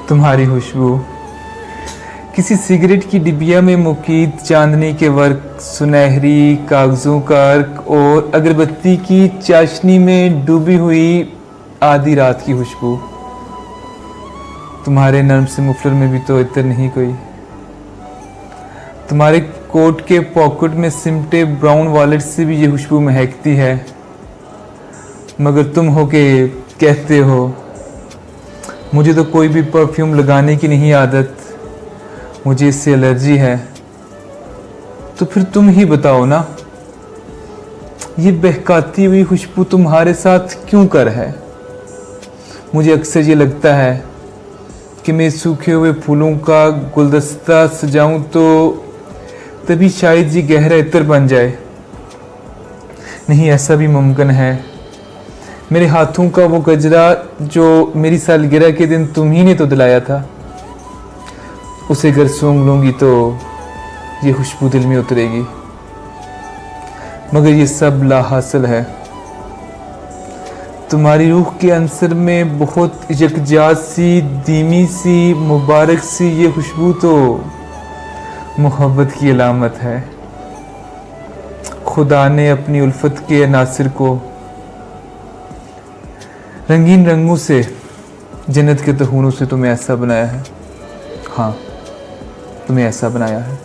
तुम्हारी खुशबू किसी सिगरेट की डिबिया में मुकीद चांदनी के वर्क, सुनहरी कागजों का अर्क और अगरबत्ती की चाशनी में डूबी हुई आधी रात की खुशबू। तुम्हारे नर्म से मुफलर में भी तो इतर नहीं कोई। तुम्हारे कोट के पॉकेट में सिमटे ब्राउन वॉलेट से भी ये खुशबू महकती है, मगर तुम हो के कहते हो मुझे तो कोई भी परफ्यूम लगाने की नहीं आदत, मुझे इससे एलर्जी है। तो फिर तुम ही बताओ ना, ये बहकाती हुई खुशबू तुम्हारे साथ क्यों कर है? मुझे अक्सर ये लगता है कि मैं सूखे हुए फूलों का गुलदस्ता सजाऊं तो तभी शायद ये गहरा इत्र बन जाए। नहीं, ऐसा भी मुमकिन है। मेरे हाथों का वो गजरा जो मेरी सालगिरह के दिन तुम ही ने तो दिलाया था, उसे अगर सूंघ लूंगी तो ये खुशबू दिल में उतरेगी, मगर ये सब लाहासिल है। तुम्हारी रूह के अंसर में बहुत यकजात सी, धीमी सी, मुबारक सी ये खुशबू तो मोहब्बत की अलामत है। खुदा ने अपनी उल्फत के अनासिर को रंगीन रंगों से, जन्नत के तहूनों से तुम्हें ऐसा बनाया है। हाँ, तुम्हें ऐसा बनाया है।